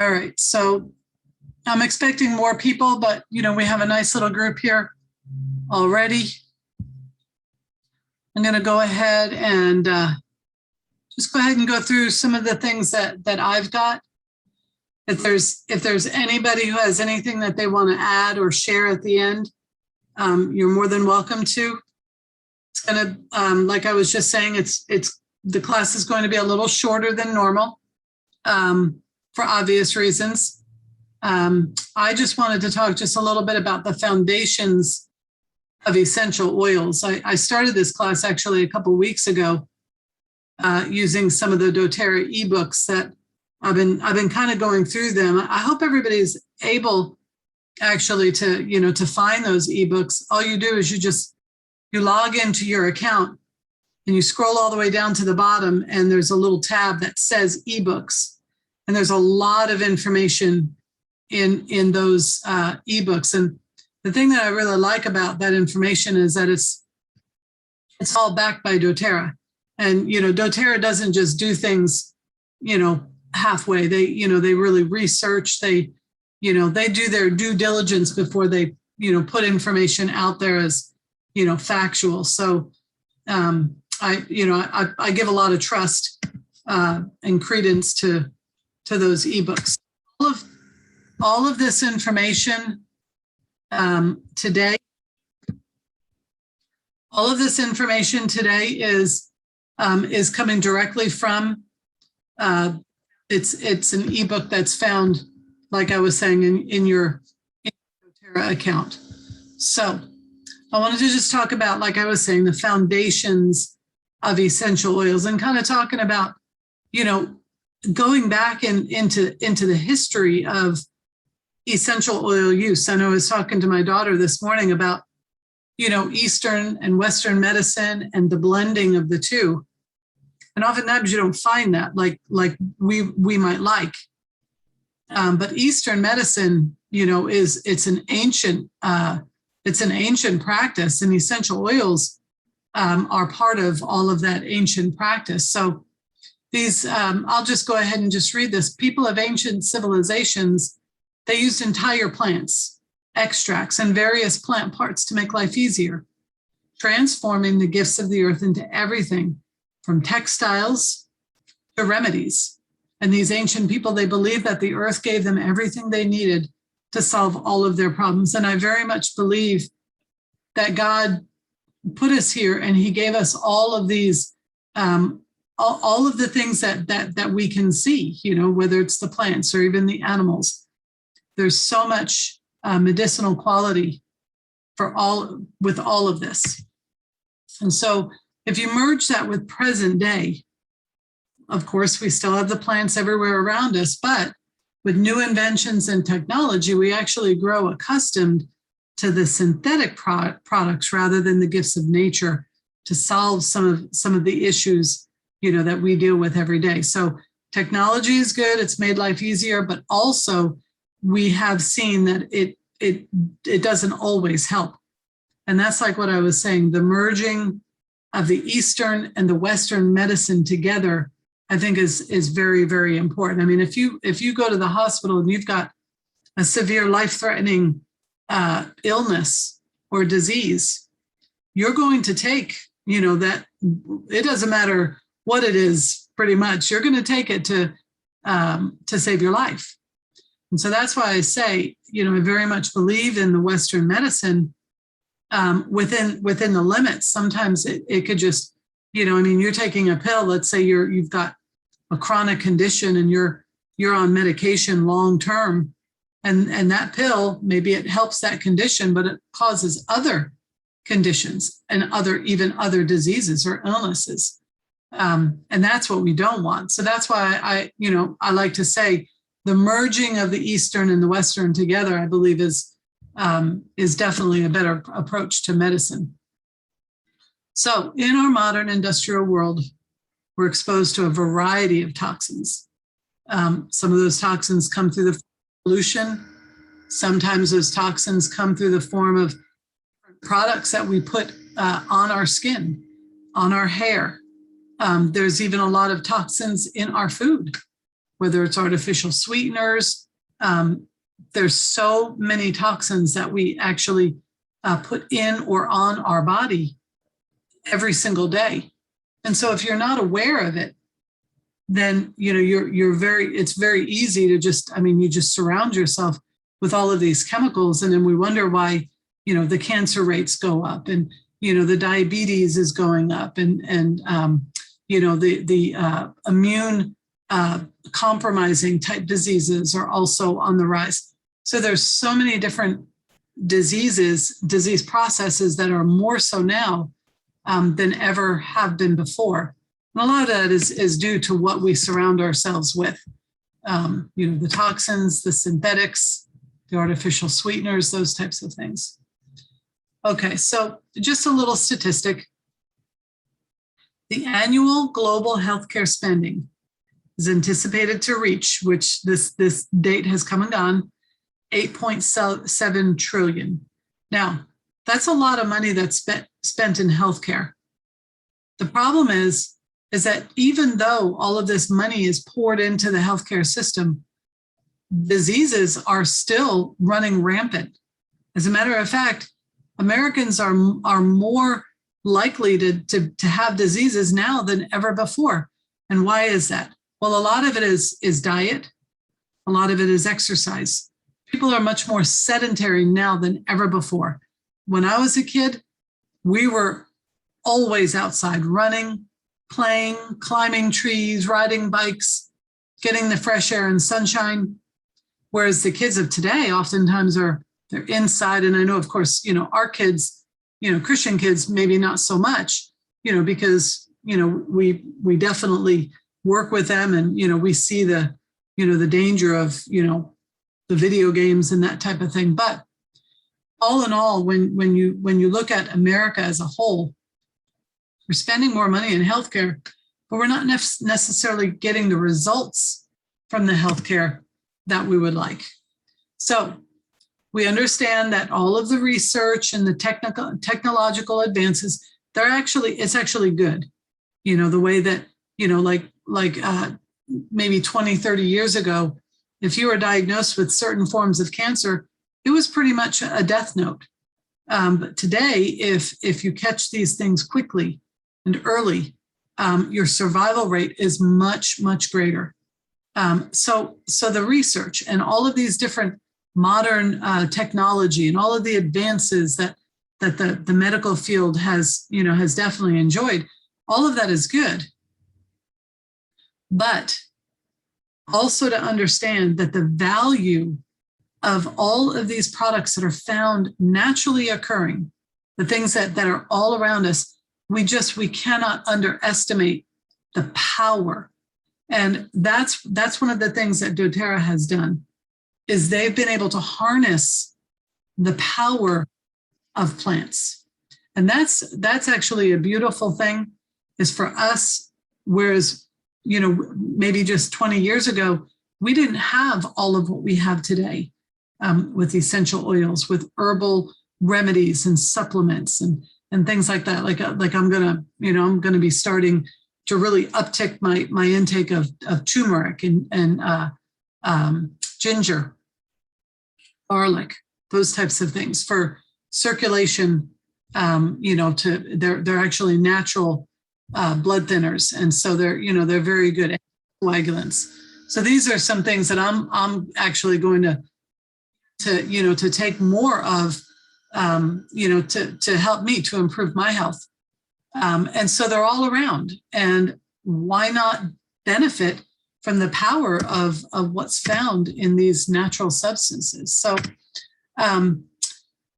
All right, so I'm expecting more people, but we have a nice little group here already. I'm going to go ahead and just go ahead and go through some of the things that I've got. If there's anybody who has anything that they want to add or share at the end, you're more than welcome to. It's going to, like I was just saying, the class is going to be a little shorter than normal for obvious reasons. I just wanted to talk just a little bit about the foundations of essential oils. I started this class actually a couple of weeks ago using some of the doTERRA ebooks that I've been kind of going through them. I hope everybody's able actually to find those ebooks. All you do is you log into your account and you scroll all the way down to the bottom, and there's a little tab that says ebooks. And there's a lot of information in those ebooks. And the thing that I really like about that information is that it's all backed by doTERRA. And doTERRA doesn't just do things halfway. They really research. They do their due diligence before they put information out there as factual. So I give a lot of trust and credence to those ebooks. All of this information today. All of this information today is coming directly from. It's an ebook that's found, like I was saying, in your doTERRA account. So I wanted to just talk about, like I was saying, the foundations of essential oils, and kind of talking about, going back into the history of essential oil use. I know I was talking to my daughter this morning about, Eastern and Western medicine and the blending of the two. And oftentimes you don't find that like we might like. But Eastern medicine, it's an ancient practice, and essential oils are part of all of that ancient practice. So these, I'll just go ahead and just read this. People of ancient civilizations, they used entire plants, extracts, and various plant parts to make life easier, transforming the gifts of the earth into everything from textiles to remedies. And these ancient people, they believed that the earth gave them everything they needed to solve all of their problems. And I very much believe that God put us here and he gave us all of these, all of the things that we can see, whether it's the plants or even the animals. There's so much medicinal quality with all of this. And so if you merge that with present day, of course, we still have the plants everywhere around us, but with new inventions and technology, we actually grow accustomed to the synthetic products rather than the gifts of nature to solve some of the issues, that we deal with every day. So technology is good. It's made life easier, but also we have seen that it doesn't always help. And that's like what I was saying, the merging of the Eastern and the Western medicine together, I think is very, very important. I mean, if you go to the hospital and you've got a severe life-threatening illness or disease, you're going to take, that it doesn't matter what it is, pretty much, you're going to take it to save your life. And so that's why I say, I very much believe in the Western medicine within the limits. Sometimes it could just, you're taking a pill. Let's say you've got a chronic condition and you're on medication long term, and that pill, maybe it helps that condition, but it causes other conditions and even other diseases or illnesses. And that's what we don't want. So that's why I like to say the merging of the Eastern and the Western together, I believe is definitely a better approach to medicine. So in our modern industrial world, we're exposed to a variety of toxins. Some of those toxins come through the pollution. Sometimes those toxins come through the form of products that we put on our skin, on our hair. There's even a lot of toxins in our food. whether it's artificial sweeteners. There's so many toxins that we actually put in or on our body every single day. And so if you're not aware of it, then, it's very easy to you just surround yourself with all of these chemicals. And then we wonder why, the cancer rates go up, and, the diabetes is going up, and the immune compromising type diseases are also on the rise. So there's so many different disease processes that are more so now than ever have been before. And a lot of that is due to what we surround ourselves with. The toxins, the synthetics, the artificial sweeteners, those types of things. Okay, so just a little statistic. The annual global healthcare spending is anticipated to reach, which this date has come and gone, 8.7 trillion. Now, that's a lot of money that's spent in healthcare. The problem is that even though all of this money is poured into the healthcare system, diseases are still running rampant. As a matter of fact, Americans are more likely to have diseases now than ever before. And why is that? Well, a lot of it is diet. A lot of it is exercise. People are much more sedentary now than ever before. When I was a kid, we were always outside running, playing, climbing trees, riding bikes, getting the fresh air and sunshine. Whereas the kids of today oftentimes they're inside. And I know, of course, our kids, Christian kids, maybe not so much, because, we definitely work with them, and, we see the danger of, the video games and that type of thing. But all in all, when you look at America as a whole, we're spending more money in healthcare, but we're not necessarily getting the results from the healthcare that we would like. So we understand that all of the research and the technological advances, it's actually good. The way that, maybe 20, 30 years ago, if you were diagnosed with certain forms of cancer, it was pretty much a death note. But today, if you catch these things quickly and early, your survival rate is much, much greater. So the research and all of these different modern technology and all of the advances that the medical field has definitely enjoyed, all of that is good. But also to understand that the value of all of these products that are found naturally occurring, the things that are all around us, we cannot underestimate the power. And that's one of the things that doTERRA has done, is they've been able to harness the power of plants. And that's actually a beautiful thing, is for us, whereas, maybe just 20 years ago, we didn't have all of what we have today with essential oils, with herbal remedies and supplements and things like that. Like I'm gonna be starting to really uptick my intake of turmeric and ginger, garlic, those types of things for circulation. They're actually natural blood thinners, and so they're very good anticoagulants. So these are some things that I'm actually going to take more of, to help me to improve my health. And so they're all around, and why not benefit from the power of what's found in these natural substances?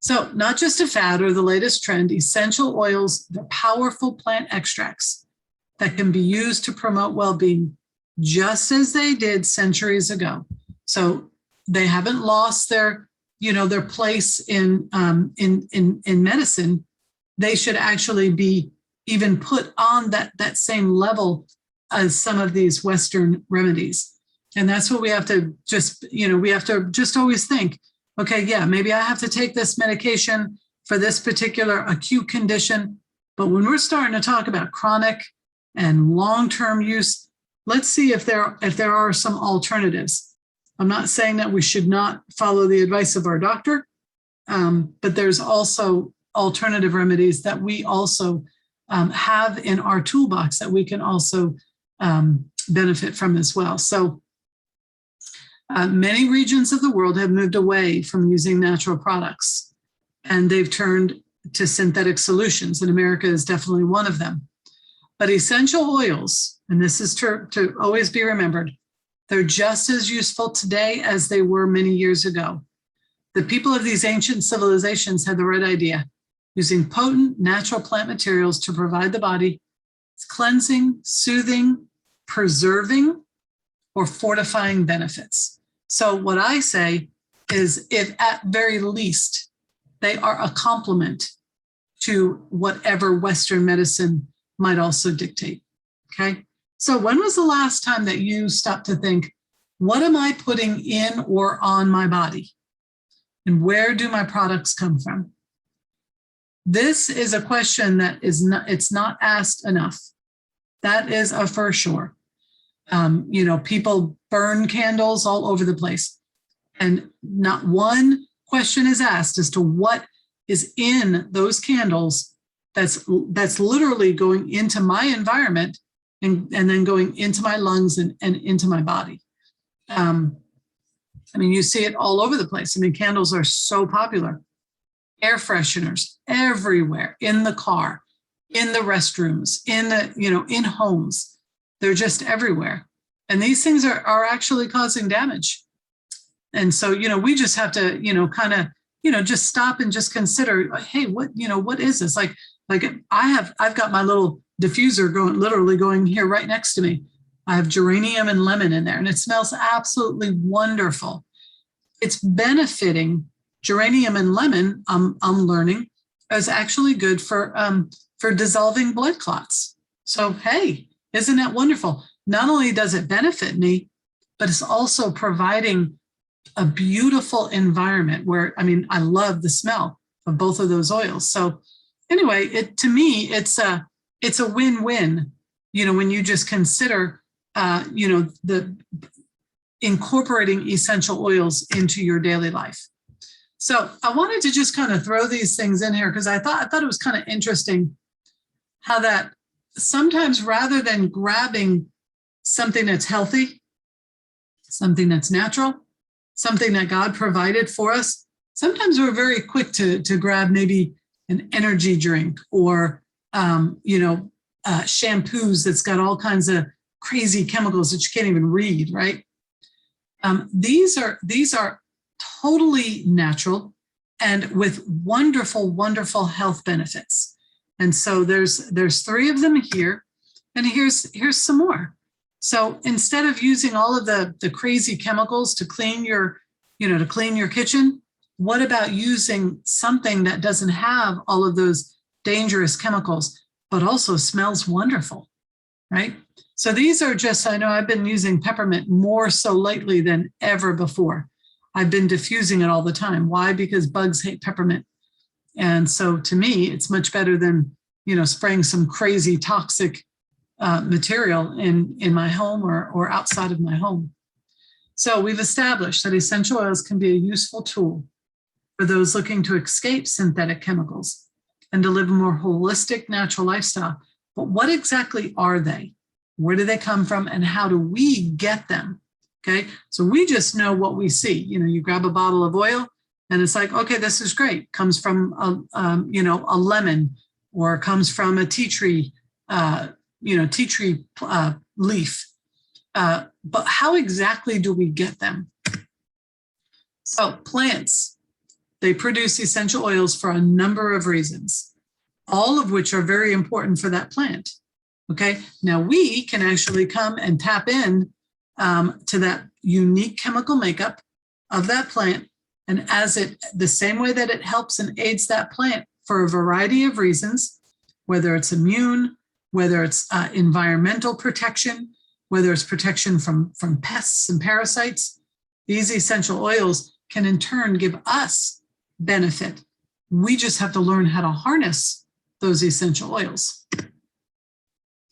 So not just a fad or the latest trend, essential oils, they're powerful plant extracts that can be used to promote well-being, just as they did centuries ago. So they haven't lost their place in medicine. They should actually be even put on that same level as some of these Western remedies. And that's what we have to just always think. Okay, yeah, maybe I have to take this medication for this particular acute condition. But when we're starting to talk about chronic and long-term use, let's see if there are some alternatives. I'm not saying that we should not follow the advice of our doctor, but there's also alternative remedies that we also have in our toolbox that we can also benefit from as well. So many regions of the world have moved away from using natural products, and they've turned to synthetic solutions, and America is definitely one of them. But essential oils, and this is to always be remembered, they're just as useful today as they were many years ago. The people of these ancient civilizations had the right idea, using potent natural plant materials to provide the body cleansing, soothing, preserving, or fortifying benefits. So what I say is, if at very least they are a complement to whatever Western medicine might also dictate, okay? So when was the last time that you stopped to think, what am I putting in or on my body? And where do my products come from? This is a question that it's not asked enough. That is a for sure. People burn candles all over the place, and not one question is asked as to what is in those candles that's literally going into my environment and then going into my lungs and into my body. You see it all over the place. Candles are so popular. Air fresheners everywhere, in the car, in the restrooms, in homes. They're just everywhere. And these things are actually causing damage. And so, we just have to, just stop and just consider, hey, what is this? Like I've got my little diffuser literally going here right next to me. I have geranium and lemon in there, and it smells absolutely wonderful. It's benefiting. Geranium and lemon, I'm learning, is actually good for dissolving blood clots. So, hey, isn't that wonderful? Not only does it benefit me, but it's also providing a beautiful environment where, I love the smell of both of those oils. So anyway, to me, it's a win-win, when you just consider, the incorporating essential oils into your daily life. So I wanted to just kind of throw these things in here because I thought it was kind of interesting how that sometimes, rather than grabbing something that's healthy, something that's natural, something that God provided for us, sometimes we're very quick to grab maybe an energy drink or, shampoos that's got all kinds of crazy chemicals that you can't even read, right? These are totally natural and with wonderful, wonderful health benefits. And so there's 3 of them here, and here's some more. So instead of using all of the crazy chemicals to clean your kitchen, what about using something that doesn't have all of those dangerous chemicals, but also smells wonderful, right? So these are just, I know I've been using peppermint more so lately than ever before. I've been diffusing it all the time. Why? Because bugs hate peppermint. And so to me, it's much better than, spraying some crazy toxic material in my home or outside of my home. So we've established that essential oils can be a useful tool for those looking to escape synthetic chemicals and to live a more holistic, natural lifestyle. But what exactly are they? Where do they come from, and how do we get them? Okay, so we just know what we see. You grab a bottle of oil and it's like, okay, this is great. Comes from a lemon, or comes from a tea tree, leaf. But how exactly do we get them? So plants, they produce essential oils for a number of reasons, all of which are very important for that plant. Okay, now we can actually come and tap in to that unique chemical makeup of that plant. And the same way that it helps and aids that plant for a variety of reasons, whether it's immune, whether it's environmental protection, whether it's protection from pests and parasites, these essential oils can in turn give us benefit. We just have to learn how to harness those essential oils.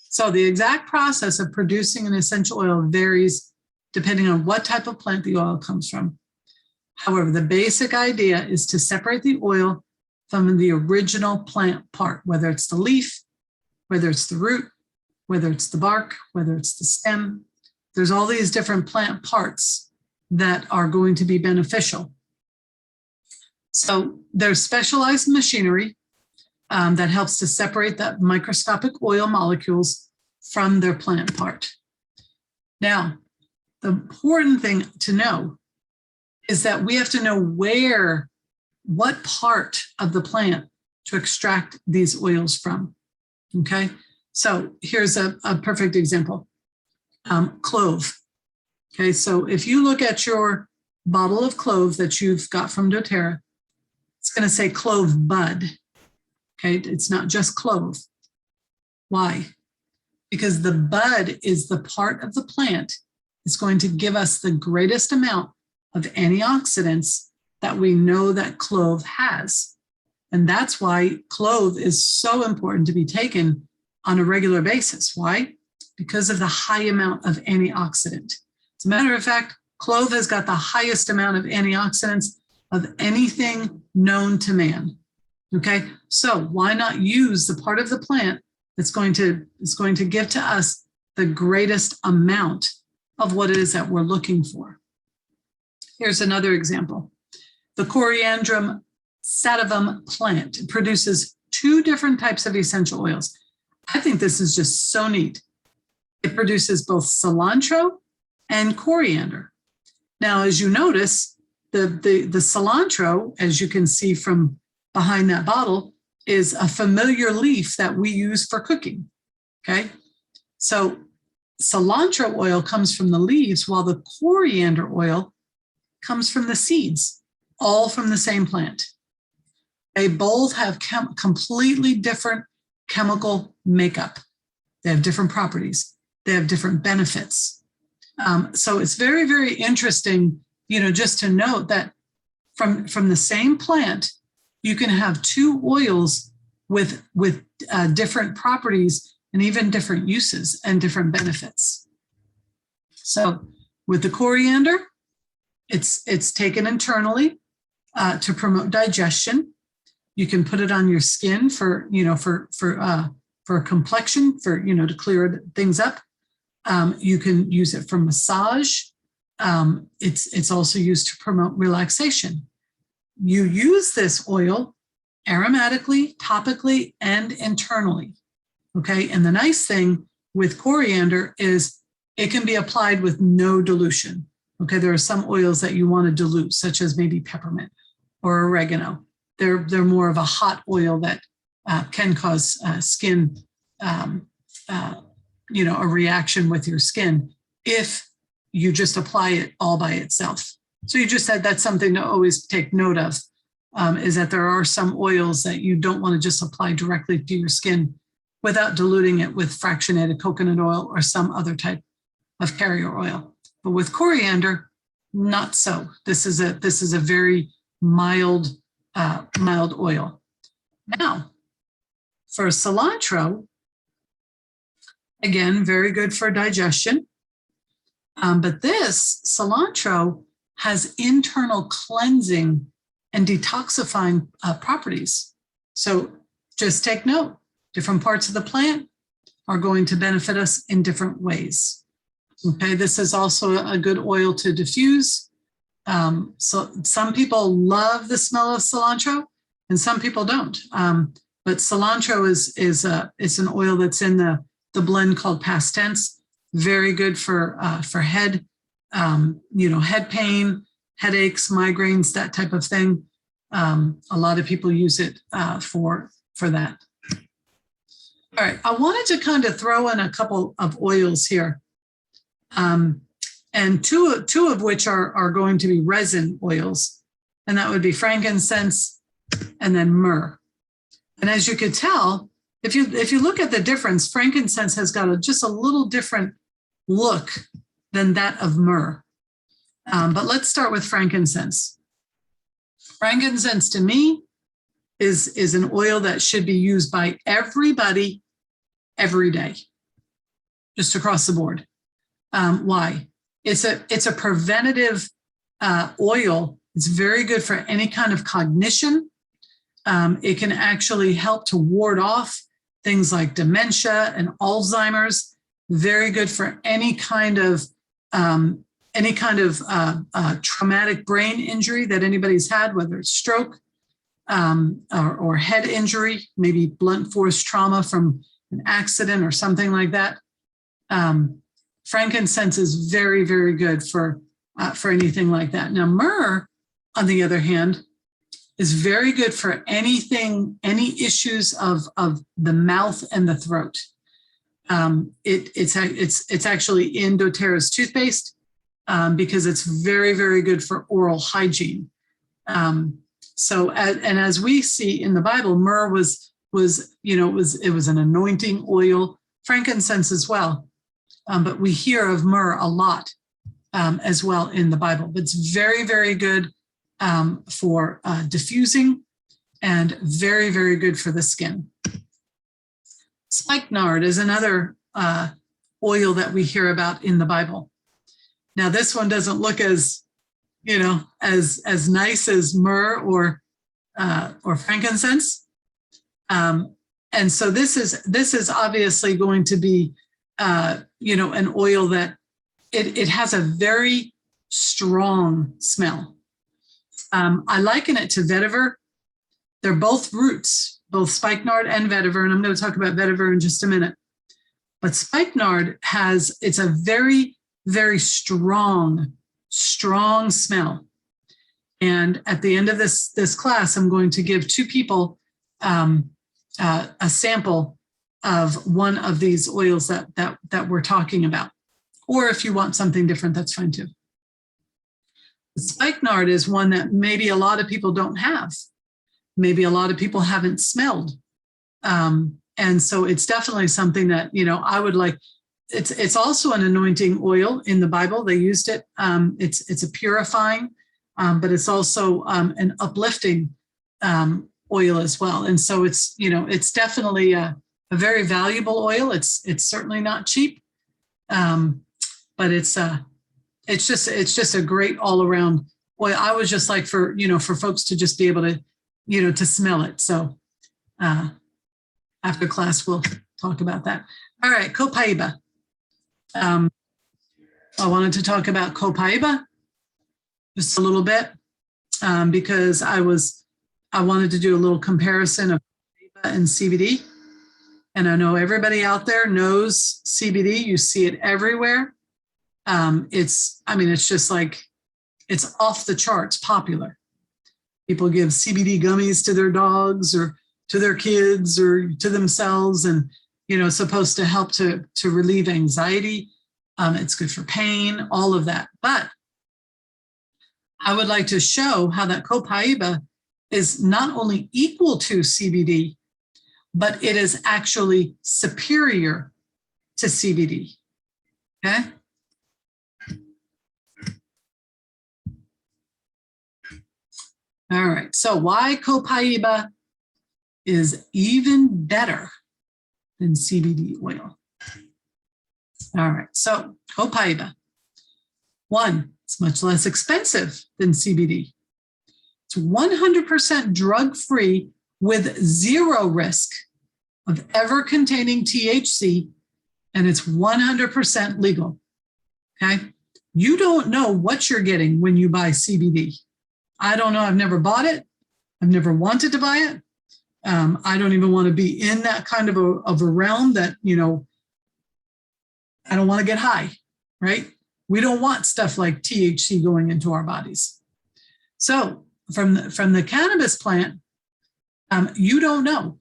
So the exact process of producing an essential oil varies depending on what type of plant the oil comes from. However, the basic idea is to separate the oil from the original plant part, whether it's the leaf, whether it's the root, whether it's the bark, whether it's the stem. There's all these different plant parts that are going to be beneficial. So there's specialized machinery that helps to separate the microscopic oil molecules from their plant part. Now, the important thing to know is that we have to know what part of the plant to extract these oils from, okay? So here's a perfect example, clove. Okay, so if you look at your bottle of clove that you've got from doTERRA, it's gonna say clove bud, okay? It's not just clove. Why? Because the bud is the part of the plant that's going to give us the greatest amount of antioxidants that we know that clove has. And that's why clove is so important to be taken on a regular basis. Why? Because of the high amount of antioxidant. As a matter of fact, clove has got the highest amount of antioxidants of anything known to man. Okay, so why not use the part of the plant that's going to give to us the greatest amount of what it is that we're looking for? Here's another example. The Coriandrum sativum plant produces 2 different types of essential oils. I think this is just so neat. It produces both cilantro and coriander. Now, as you notice, the cilantro, as you can see from behind that bottle, is a familiar leaf that we use for cooking, okay? So cilantro oil comes from the leaves, while the coriander oil comes from the seeds, all from the same plant. They both have completely different chemical makeup. They have different properties. They have different benefits. So it's very, very interesting, just to note that from the same plant, you can have 2 oils with different properties and even different uses and different benefits. So with the coriander, it's taken internally to promote digestion. You can put it on your skin for complexion, to clear things up. You can use it for massage. It's also used to promote relaxation. You use this oil aromatically, topically, and internally. Okay, and the nice thing with coriander is it can be applied with no dilution. Okay, there are some oils that you want to dilute, such as maybe peppermint or oregano. They're more of a hot oil that can cause skin, a reaction with your skin if you just apply it all by itself. So you just said that's something to always take note of, is that there are some oils that you don't want to just apply directly to your skin without diluting it with fractionated coconut oil or some other type of carrier oil. But with coriander, not so. This is a very mild oil. Now, for cilantro, again, very good for digestion. But this cilantro has internal cleansing and detoxifying properties. So just take note, different parts of the plant are going to benefit us in different ways. Okay, this is also a good oil to diffuse. So some people love the smell of cilantro and some people don't. But cilantro is an oil that's in the blend called Past Tense. Very good for head, head pain, headaches, migraines, that type of thing. A lot of people use it for that. All right, I wanted to kind of throw in a couple of oils here. And two of which are going to be resin oils, and that would be frankincense and then myrrh. And as you could tell, if you look at the difference, frankincense has got just a little different look than that of myrrh. But let's start with frankincense. Frankincense to me is an oil that should be used by everybody every day. just across the board. Why? It's a preventative oil. It's very good for any kind of cognition. It can actually help to ward off things like dementia and Alzheimer's. Very good for any kind of traumatic brain injury that anybody's had, whether it's stroke or head injury, maybe blunt force trauma from an accident or something like that. Frankincense is very, very good for anything like that. Now, myrrh, on the other hand, is very good for any issues of the mouth and the throat. It's actually in doTERRA's toothpaste because it's very, very good for oral hygiene. And as we see in the Bible, myrrh was an anointing oil, frankincense as well. But we hear of myrrh a lot as well in the Bible. But it's very, very good for diffusing and very, very good for the skin. Spikenard is another oil that we hear about in the Bible. Now, this one doesn't look as nice as myrrh or frankincense. And so this is obviously going to be an oil that it has a very strong smell. I liken it to vetiver. They're both roots, both spikenard and vetiver, and I'm going to talk about vetiver in just a minute. But spikenard it's a very, very strong smell. And at the end of this class, I'm going to give two people a sample of one of these oils that we're talking about. Or if you want something different, that's fine too. The spikenard is one that maybe a lot of people don't have. Maybe a lot of people haven't smelled. And so it's definitely something that, I would like. It's also an anointing oil in the Bible. They used it. It's a purifying, but it's also an uplifting oil as well. And so it's definitely a very valuable oil. It's certainly not cheap, but it's just a great all around oil. I would just like for folks to just be able to to smell it. So after class we'll talk about that. All right, copaiba. I wanted to talk about copaiba just a little bit because I wanted to do a little comparison of copaiba and CBD. And I know everybody out there knows CBD. You see it everywhere. It's just like, it's off the charts popular. People give CBD gummies to their dogs or to their kids or to themselves, and it's supposed to help to relieve anxiety. It's good for pain, all of that. But I would like to show how that copaiba is not only equal to CBD, but it is actually superior to CBD. Okay? All right, so why copaiba is even better than CBD oil. All right, so copaiba. One, it's much less expensive than CBD. It's 100% drug-free with zero risk of ever containing THC, and it's 100% legal, okay? You don't know what you're getting when you buy CBD. I don't know, I've never bought it. I've never wanted to buy it. I don't even want to be in that kind of a realm that, I don't want to get high, right? We don't want stuff like THC going into our bodies. So from the cannabis plant, you don't know.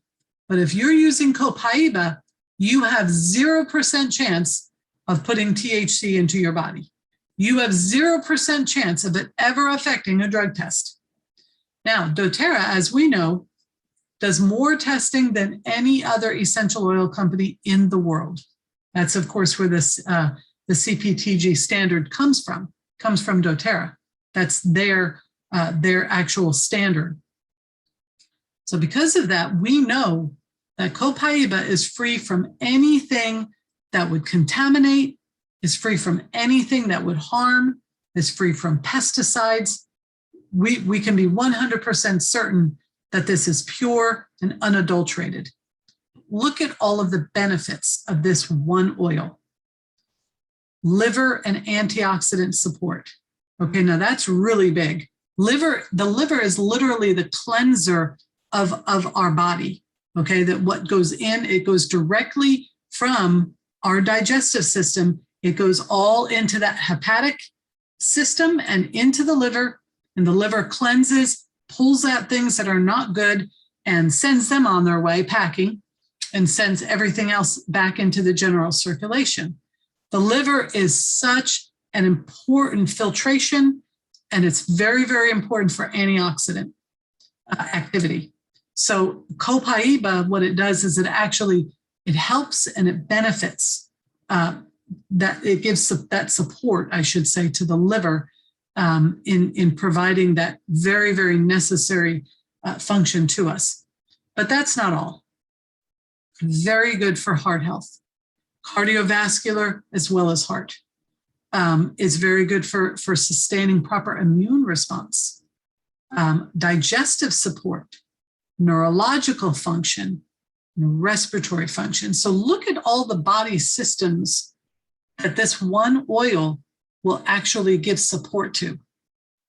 But if you're using copaiba, you have 0% chance of putting THC into your body. You have 0% chance of it ever affecting a drug test. Now, doTERRA, as we know, does more testing than any other essential oil company in the world. That's, of course, where the CPTG standard comes from doTERRA. That's their actual standard. So because of that, we know that copaiba is free from anything that would contaminate, is free from anything that would harm, is free from pesticides. We can be 100% certain that this is pure and unadulterated. Look at all of the benefits of this one oil. Liver and antioxidant support. Okay, now that's really big. The liver is literally the cleanser of our body. Okay, that what goes in, it goes directly from our digestive system. It goes all into that hepatic system and into the liver, and the liver cleanses, pulls out things that are not good and sends them on their way packing and sends everything else back into the general circulation. The liver is such an important filtration, and it's very, very important for antioxidant activity. So Copaiba, what it does is it helps and it benefits, that it gives that support, I should say, to the liver in providing that very, very necessary function to us. But that's not all. Very good for heart health, cardiovascular as well as heart. It's very good for sustaining proper immune response, digestive support, neurological function, respiratory function. So look at all the body systems that this one oil will actually give support to.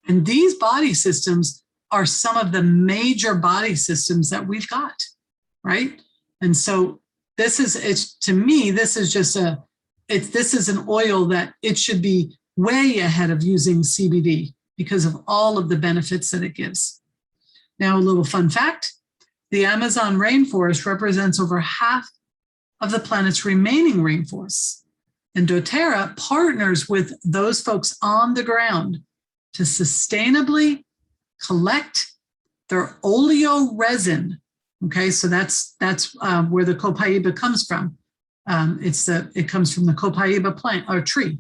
And these body systems are some of the major body systems that we've got, right? And so to me, this is an oil that it should be way ahead of using CBD because of all of the benefits that it gives. Now, a little fun fact, the Amazon rainforest represents over half of the planet's remaining rainforests. And doTERRA partners with those folks on the ground to sustainably collect their oleoresin. Okay, so that's where the Copaiba comes from. It comes from the Copaiba plant or tree.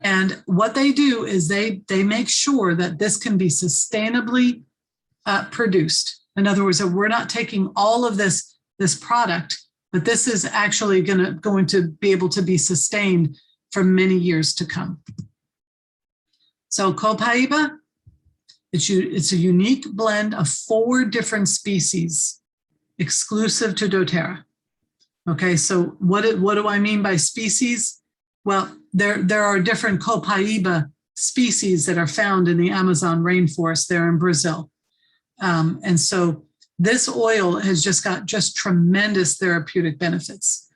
And what they do is they make sure that this can be sustainably produced. In other words, that we're not taking all of this product, but this is actually going to be able to be sustained for many years to come. So Copaiba, it's a unique blend of 4 different species exclusive to doTERRA. Okay, so what do I mean by species? Well, there are different Copaiba species that are found in the Amazon rainforest there in Brazil. And so this oil has just got tremendous therapeutic benefits.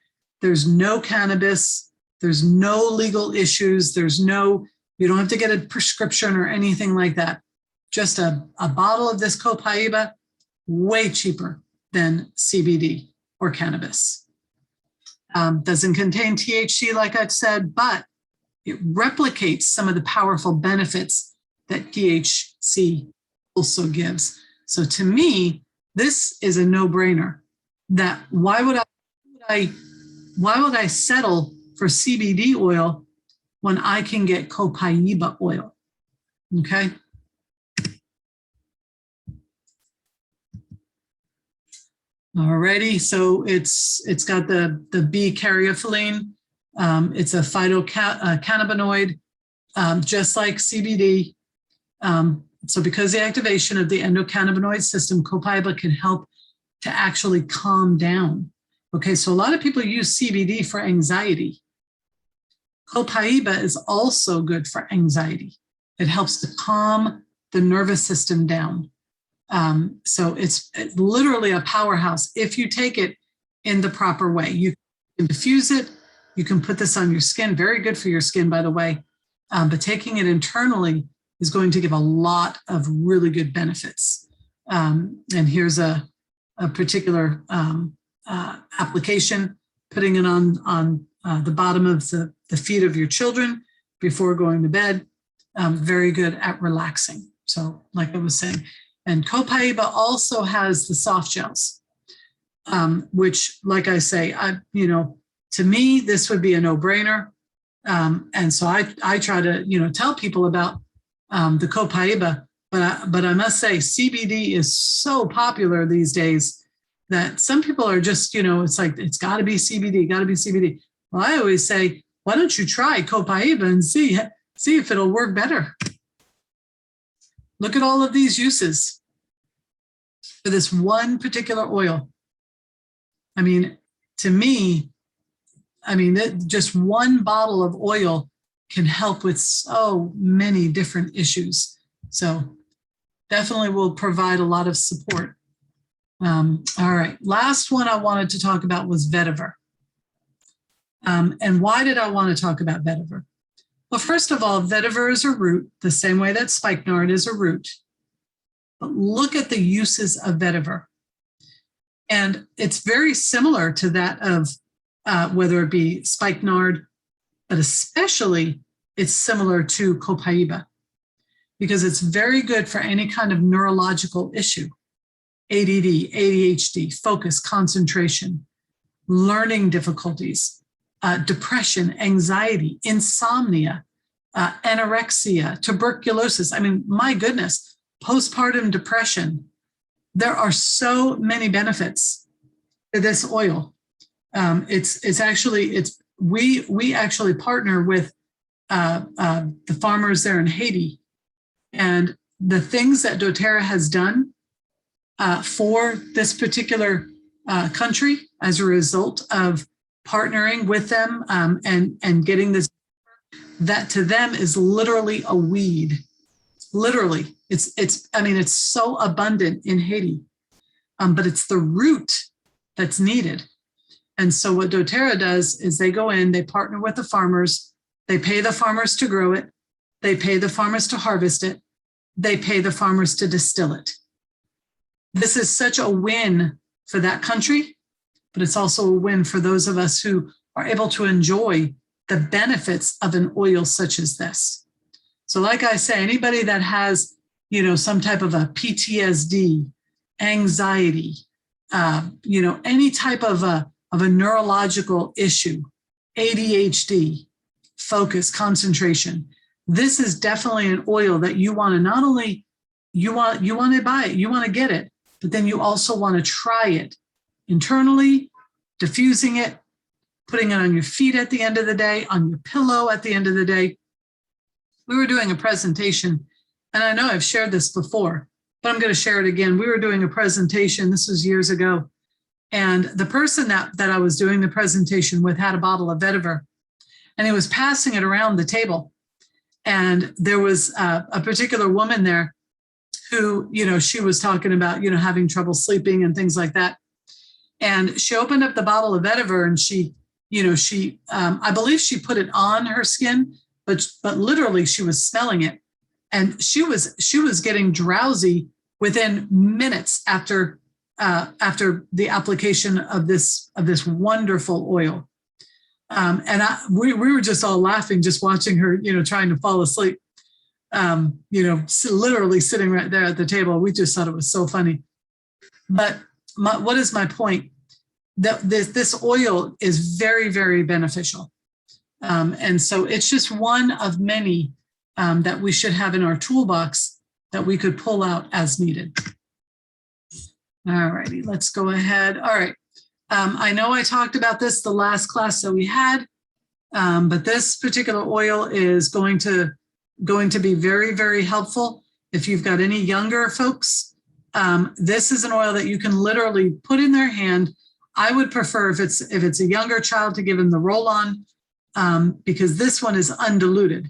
There's no cannabis, there's no legal issues, you don't have to get a prescription or anything like that. Just a bottle of this Copaiba, way cheaper than CBD or cannabis. Doesn't contain THC, like I've said, but it replicates some of the powerful benefits that THC also gives. So to me, this is a no-brainer. That why would I settle for CBD oil when I can get Copaiba oil? Okay. Alrighty, so it's got the B-caryophyllene. It's a phytocannabinoid, just like CBD. So because the activation of the endocannabinoid system, Copaiba can help to actually calm down. Okay, so a lot of people use CBD for anxiety. Copaiba is also good for anxiety. It helps to calm the nervous system down. So it's literally a powerhouse if you take it in the proper way. You can diffuse it. You can put this on your skin. Very good for your skin, by the way. But taking it internally is going to give a lot of really good benefits. And here's a particular application, putting it on the bottom of the feet of your children before going to bed. Very good at relaxing. So like I was saying, and Copaiba also has the soft gels, which, like I say, to me, this would be a no-brainer. And so I try to, tell people about the Copaiba, but I must say CBD is so popular these days that some people are just, it's like, it's got to be CBD, got to be CBD. Well, I always say, why don't you try Copaiba and see if it'll work better. Look at all of these uses for this one particular oil. I mean, to me, just one bottle of oil can help with so many different issues. So definitely will provide a lot of support. All right, last one I wanted to talk about was vetiver. And why did I want to talk about vetiver? Well, first of all, vetiver is a root, the same way that spikenard is a root. But look at the uses of vetiver. And it's very similar to that of whether it be spikenard, but especially it's similar to Copaiba because it's very good for any kind of neurological issue. ADD, ADHD, focus, concentration, learning difficulties, depression, anxiety, insomnia, anorexia, tuberculosis. I mean, my goodness, postpartum depression. There are so many benefits to this oil. We actually partner with the farmers there in Haiti, and the things that doTERRA has done for this particular country as a result of partnering with them and getting this, that to them is literally a weed. Literally, it's so abundant in Haiti, but it's the root that's needed. And so what doTERRA does is they go in, they partner with the farmers, they pay the farmers to grow it, they pay the farmers to harvest it, they pay the farmers to distill it. This is such a win for that country, but it's also a win for those of us who are able to enjoy the benefits of an oil such as this. So like I say, anybody that has, some type of a PTSD, anxiety, any type of a neurological issue, ADHD, focus, concentration, this is definitely an oil that you want to not only, you want to buy it, you want to get it, but then you also want to try it internally, diffusing it, putting it on your feet at the end of the day, on your pillow at the end of the day. We were doing a presentation, and I know I've shared this before, but I'm going to share it again. We were doing a presentation, this was years ago, and the person that I was doing the presentation with had a bottle of vetiver, and he was passing it around the table. And there was a particular woman there who, she was talking about, having trouble sleeping and things like that. And she opened up the bottle of vetiver and she, I believe she put it on her skin, but literally she was smelling it. And she was getting drowsy within minutes after the application of this wonderful oil. And we were just all laughing, just watching her, trying to fall asleep, literally sitting right there at the table. We just thought it was so funny. But what is my point? That this oil is very, very beneficial. And so it's just one of many that we should have in our toolbox that we could pull out as needed. All righty, let's go ahead. All right. I know I talked about this the last class that we had, but this particular oil is going to be very, very helpful if you've got any younger folks. This is an oil that you can literally put in their hand. I would prefer if it's a younger child to give them the roll-on because this one is undiluted.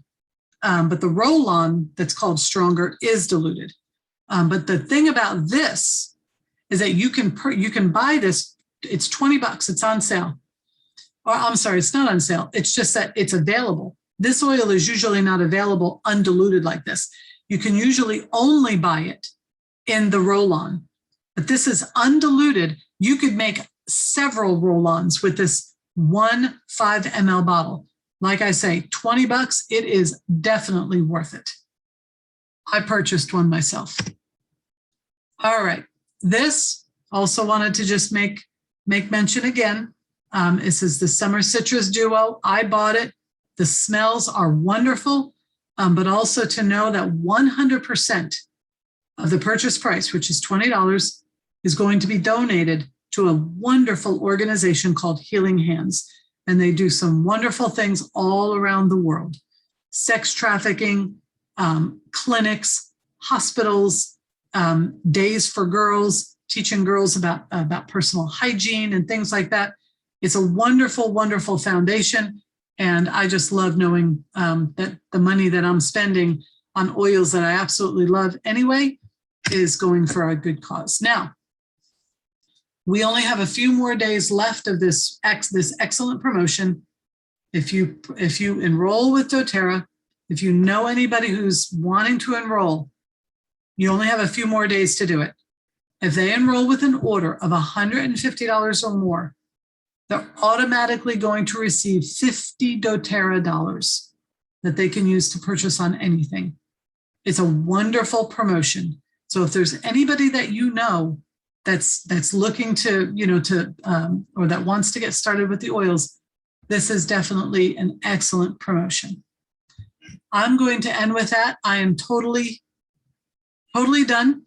But the roll-on that's called Stronger is diluted. But the thing about this is that you can buy this. It's $20. It's on sale. Or I'm sorry, it's not on sale. It's just that it's available. This oil is usually not available undiluted like this. You can usually only buy it in the roll-on, but this is undiluted. You could make several roll-ons with this 1 5 ml bottle. Like I say, $20, it is definitely worth it. I purchased one myself. All right. This also wanted to just make mention again. This is the Summer Citrus Duo. I bought it. The smells are wonderful, but also to know that 100% of the purchase price, which is $20, is going to be donated to a wonderful organization called Healing Hands. and they do some wonderful things all around the world. Sex trafficking, clinics, hospitals, days for girls, teaching girls about personal hygiene and things like that. It's a wonderful, wonderful foundation. And I just love knowing that the money that I'm spending on oils that I absolutely love anyway is going for a good cause. Now, we only have a few more days left of this excellent promotion. If you enroll with doTERRA, if you know anybody who's wanting to enroll, you only have a few more days to do it. If they enroll with an order of $150 or more, they're automatically going to receive $50 doTERRA dollars that they can use to purchase on anything. It's a wonderful promotion. So if there's anybody that you know that's looking to, or that wants to get started with the oils, this is definitely an excellent promotion. I'm going to end with that. I am totally done.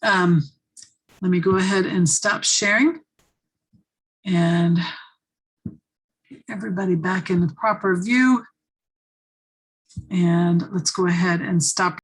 Let me go ahead and stop sharing and get everybody back in the proper view. And let's go ahead and stop